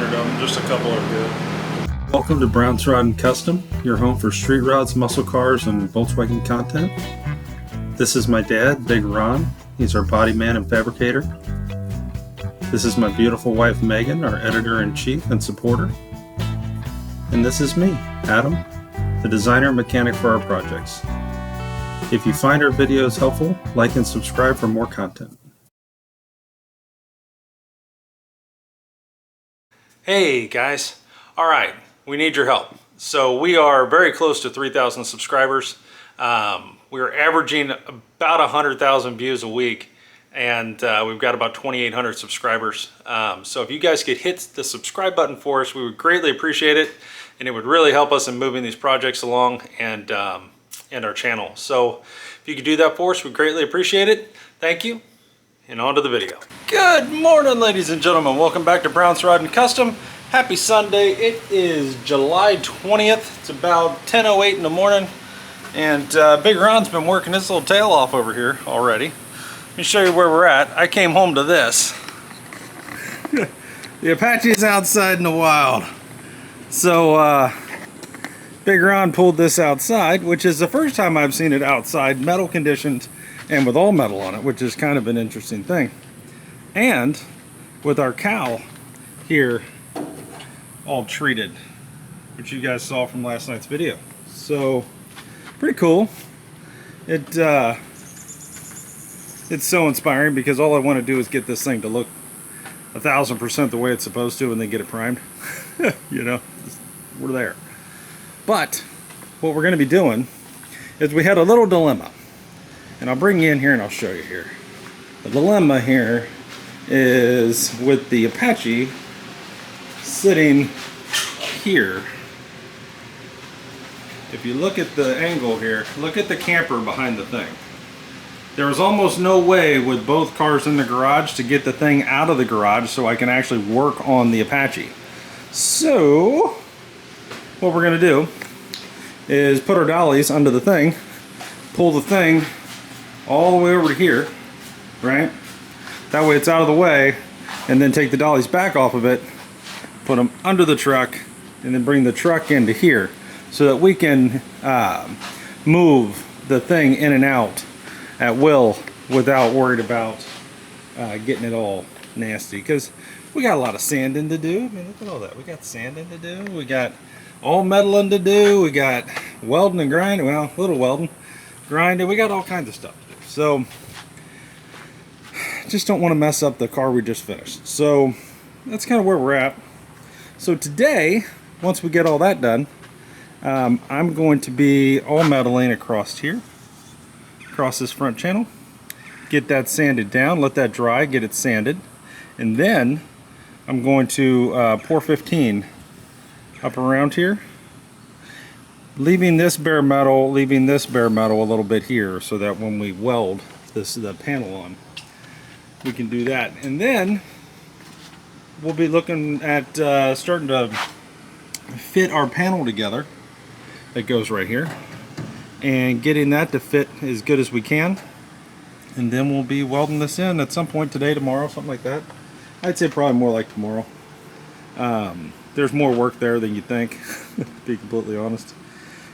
500 of them, just a couple are good. Welcome to Brown's Rod and Custom, your home for street rods, muscle cars, and Volkswagen content. This is my dad, Big Ron. He's our body man and fabricator. This is my beautiful wife, Megan, our editor-in-chief and supporter. And this is me, Adam, the designer and mechanic for our projects. If you find our videos helpful, like and subscribe for more content. Hey guys, alright, we need your help. So we are very close to 3,000 subscribers. We're averaging about 100,000 views a week, and we've got about 2,800 subscribers. So if you guys could hit the subscribe button for us, we would greatly appreciate it, and it would really help us in moving these projects along and our channel. So if you could do that for us, we'd greatly appreciate it. Thank you. And on to the video. Good morning, ladies and gentlemen. Welcome back to Brown's Rod and Custom. Happy Sunday. It is July 20th. It's about 10:08 in the morning. And Big Ron's been working his little tail off over here already. Let me show you where we're at. I came home to this. The Apache's outside in the wild. So Big Ron pulled this outside, which is the first time I've seen it outside, metal conditioned, and with all metal on it, which is kind of an interesting thing. And with our cowl here all treated, which you guys saw from last night's video. So pretty cool. It's so inspiring because all I want to do is get this thing to look 1,000% the way it's supposed to and then get it primed. You know, we're there. But what we're going to be doing is we had a little dilemma. And I'll bring you in here and I'll show you here. The dilemma here is with the Apache sitting here. If you look at the angle here, look at the camper behind the thing. There was almost no way with both cars in the garage to get the thing out of the garage so I can actually work on the Apache. So what we're going to do is put our dollies under the thing, pull the thing all the way over to here, right? That way it's out of the way, and then take the dollies back off of it, put them under the truck, and then bring the truck into here so that we can move the thing in and out at will without worried about getting it all nasty, because we got a lot of sanding to do. I mean, look at all that. We got sanding to do. We got all metaling to do. We got welding and grinding. Well, a little welding, grinding. We got all kinds of stuff to do. So just don't want to mess up the car we just finished. So that's kind of where we're at. So today, once we get all that done, I'm going to be all metaling across here, across this front channel, get that sanded down, let that dry, get it sanded, and then I'm going to pour 15 up around here, leaving this bare metal a little bit here so that when we weld the panel on, we can do that. And then we'll be looking at starting to fit our panel together that goes right here and getting that to fit as good as we can. And then we'll be welding this in at some point today, tomorrow, something like that. I'd say probably more like tomorrow. There's more work there than you think, to be completely honest.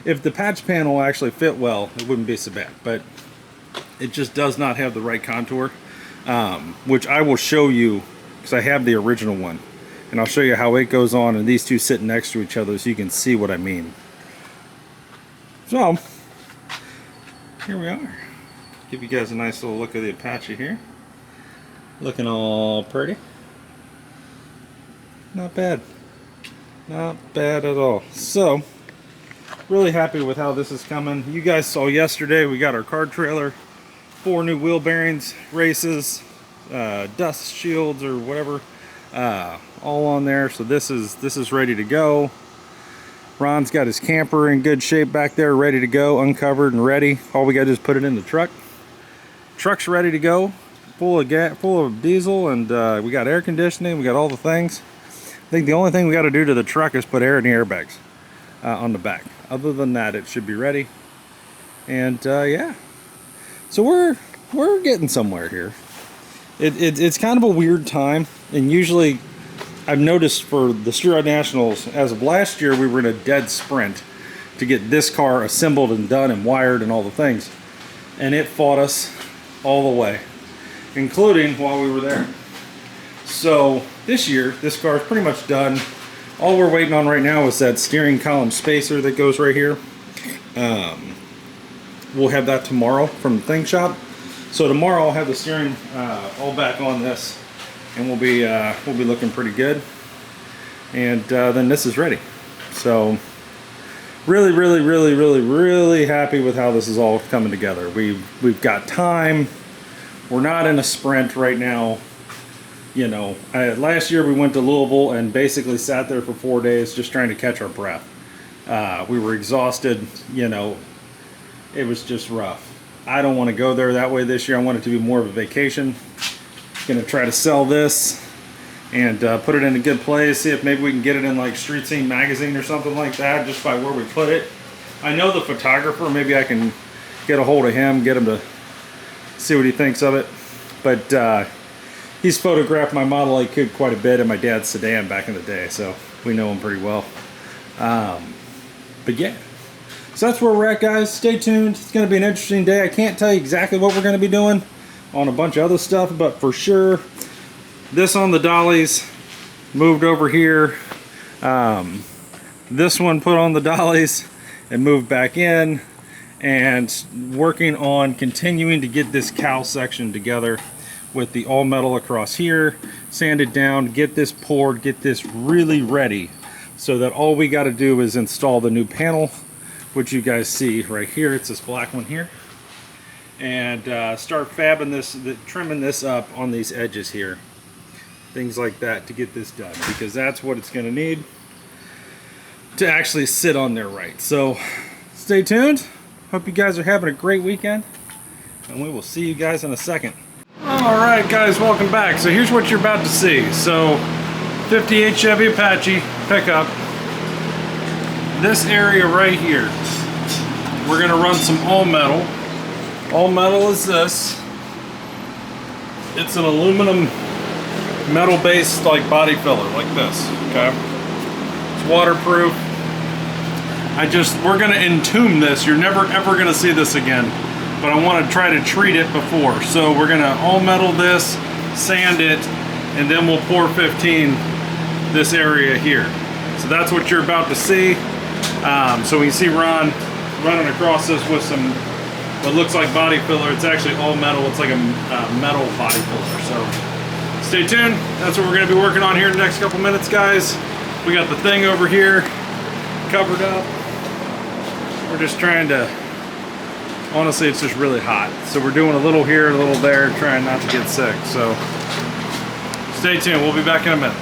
If the patch panel actually fit well, it wouldn't be so bad, but it just does not have the right contour, which I will show you because I have the original one, and I'll show you how it goes on, and these two sit next to each other so you can see what I mean. So here we are. Give you guys a nice little look at the Apache here, looking all pretty. Not bad, not bad at all. So really happy with how this is coming. You guys saw yesterday we got our car trailer, 4 new wheel bearings, races, dust shields or whatever, all on there. So this is ready to go. Ron's got his camper in good shape back there, ready to go, uncovered and ready. All we got to do is put it in the truck. Truck's ready to go, full of gas, full of diesel, and we got air conditioning. We got all the things. I think the only thing we got to do to the truck is put air in the airbags on the back. Other than that, it should be ready. And yeah, so we're getting somewhere here. It's kind of a weird time, and usually I've noticed for the Street Rod Nationals, as of last year, we were in a dead sprint to get this car assembled and done and wired and all the things. And it fought us all the way, including while we were there. So this year, this car is pretty much done. All we're waiting on right now is that steering column spacer that goes right here. We'll have that tomorrow from the thing shop. So tomorrow I'll have the steering all back on this, and we'll be looking pretty good. And then this is ready. So really happy with how this is all coming together. We've got time. We're not in a sprint right now. You know, last year we went to Louisville and basically sat there for 4 days just trying to catch our breath. We were exhausted. You know, it was just rough. I don't want to go there that way this year. I want it to be more of a vacation. Gonna try to sell this and put it in a good place. See if maybe we can get it in like Street Scene magazine or something like that, just by where we put it. I know the photographer. Maybe I can get a hold of him, get him to see what he thinks of it. But he's photographed my Model A Coupe quite a bit and my dad's sedan back in the day, so we know him pretty well. But yeah. So that's where we're at, guys. Stay tuned. It's going to be an interesting day. I can't tell you exactly what we're going to be doing on a bunch of other stuff, but for sure, this on the dollies moved over here. This one put on the dollies and moved back in, and working on continuing to get this cowl section together with the all metal across here, sanded down, get this poured, get this really ready, so that all we got to do is install the new panel, which you guys see right here. It's this black one here, and start fabbing this, trimming this up on these edges here, things like that, to get this done, because that's what it's going to need to actually sit on there right. So stay tuned. Hope you guys are having a great weekend, and we will see you guys in a second. All right, guys, welcome back. So here's what you're about to see. So 58 Chevy Apache pickup. This area right here, we're gonna run some all metal. All metal is this. It's an aluminum metal based like body filler, like this, okay? It's waterproof. We're gonna entomb this. You're never ever gonna see this again, but I wanna try to treat it before. So we're gonna all metal this, sand it, and then we'll pour 15 this area here. So that's what you're about to see. So we can see Ron running across this with some what looks like body filler. It's actually all metal. It's like a metal body filler. So stay tuned. That's what we're going to be working on here in the next couple minutes, guys. We got the thing over here covered up. We're just trying to, honestly, it's just really hot. So we're doing a little here, a little there, trying not to get sick. So stay tuned. We'll be back in a minute.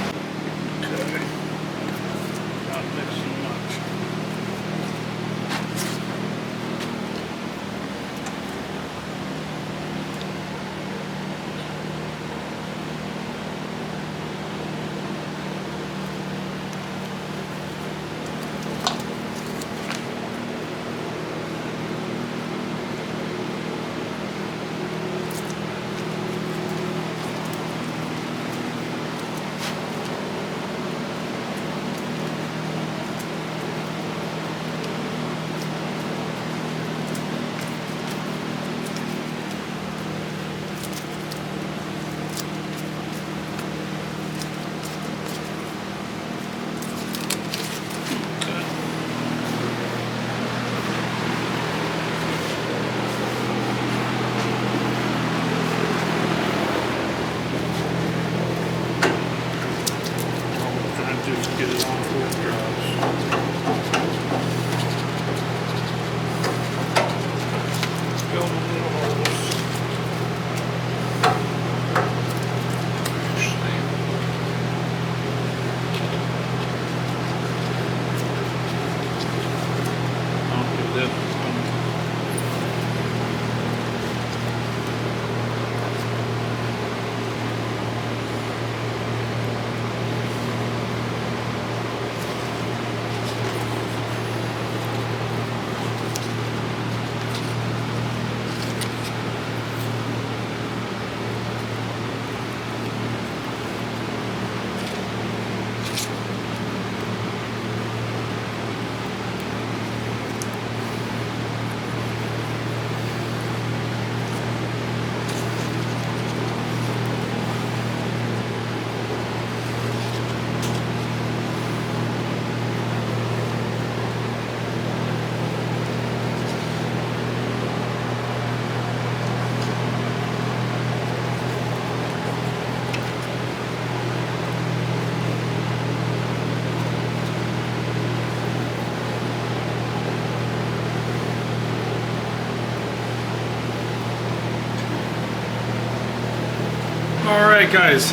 Alright guys,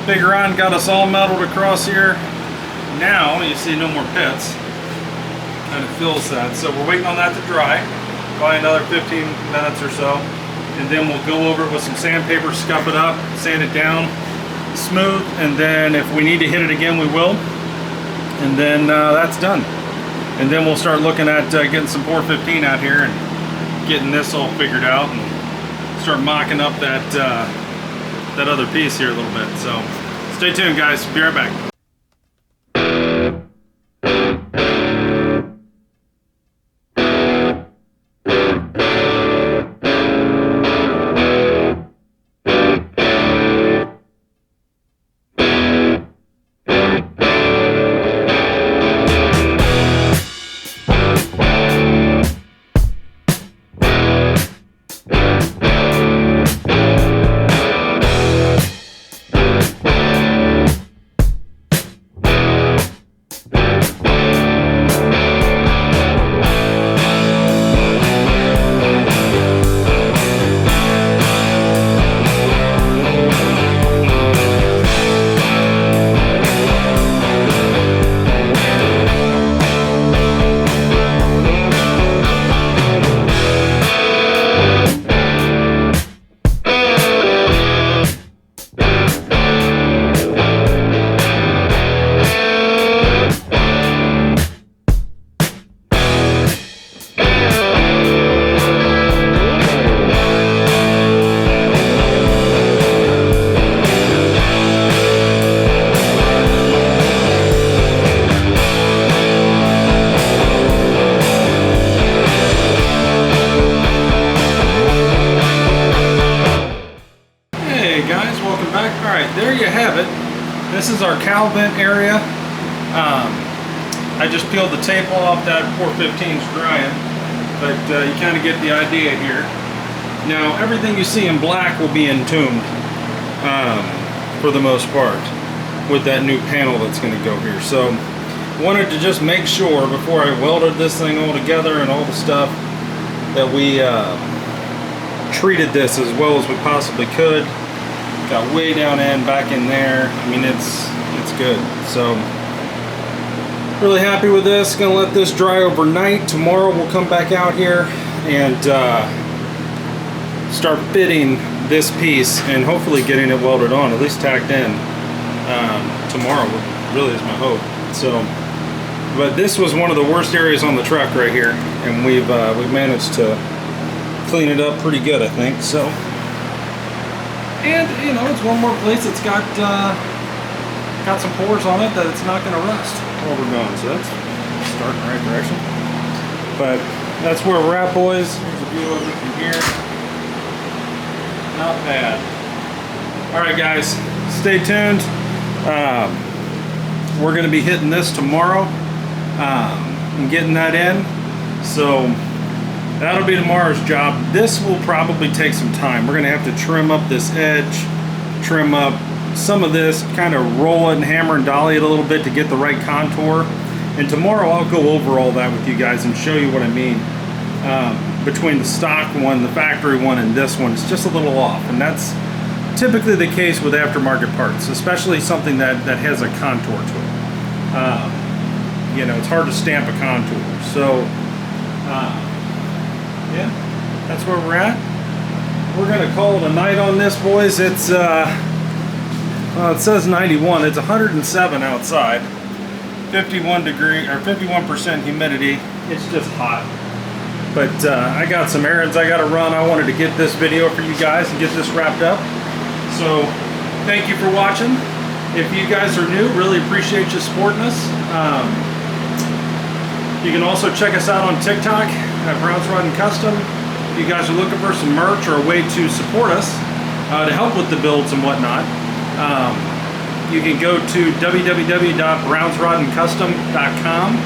Big Ron got us all metaled across here. Now you see no more pits. Kind of fills that. So we're waiting on that to dry. Probably another 15 minutes or so. And then we'll go over it with some sandpaper, scuff it up, sand it down smooth, and then if we need to hit it again we will. And then that's done. And then we'll start looking at getting some 415 out here and getting this all figured out and start mocking up that that other piece here a little bit. So stay tuned guys, be right back. There you have it. This is our cowl vent area. I just peeled the tape off. That 415's drying, but you kind of get the idea here. Now everything you see in black will be entombed for the most part with that new panel that's going to go here. So wanted to just make sure before I welded this thing all together and all the stuff that we treated this as well as we possibly could. Got way down in, back in there. I mean, it's good. So really happy with this. Gonna let this dry overnight. Tomorrow we'll come back out here and start fitting this piece and hopefully getting it welded on, at least tacked in tomorrow. Really is my hope. So, but this was one of the worst areas on the truck right here, and we've managed to clean it up pretty good, I think. So. And, you know, it's one more place that's got some pores on it that it's not going to rust while we're going. So that's starting in the right direction. But that's where we're at, boys. Here's a view of it from here. Not bad. Alright, guys. Stay tuned. We're going to be hitting this tomorrow and getting that in. So that'll be tomorrow's job. This will probably take some time. We're going to have to trim up this edge, trim up some of this, kind of roll it and hammer and dolly it a little bit to get the right contour. And tomorrow I'll go over all that with you guys and show you what I mean. Between the stock one, the factory one, and this one, it's just a little off. And that's typically the case with aftermarket parts, especially something that has a contour to it. You know, it's hard to stamp a contour. So, yeah, that's where we're at. We're gonna call it a night on this, boys. It's well, it says 91. It's 107 outside, 51% humidity. It's just hot. But I got some errands I gotta run. I wanted to get this video for you guys and get this wrapped up. So thank you for watching. If you guys are new, really appreciate you supporting us. You can also check us out on TikTok at Browns Rod & Custom. If you guys are looking for some merch or a way to support us to help with the builds and whatnot, you can go to www.brownsrodandcustom.com,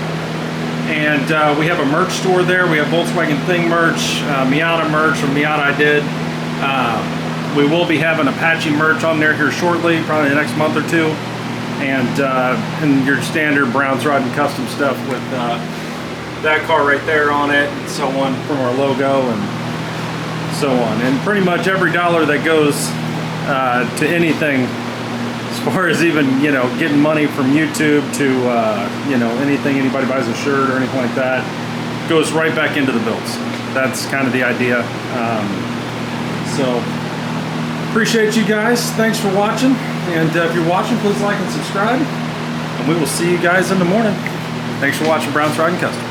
and we have a merch store there. We have Volkswagen Thing merch, Miata merch from Miata I did. We will be having Apache merch on there here shortly, probably the next month or two, and your standard Browns Rod & Custom stuff with that car right there on it, and so on, from our logo and so on. And pretty much every dollar that goes to anything as far as even, you know, getting money from YouTube to, you know, anything anybody buys a shirt or anything like that goes right back into the builds. That's kind of the idea. So appreciate you guys. Thanks for watching. And if you're watching, please like and subscribe. And we will see you guys in the morning. Thanks for watching Brown's Riding Custom.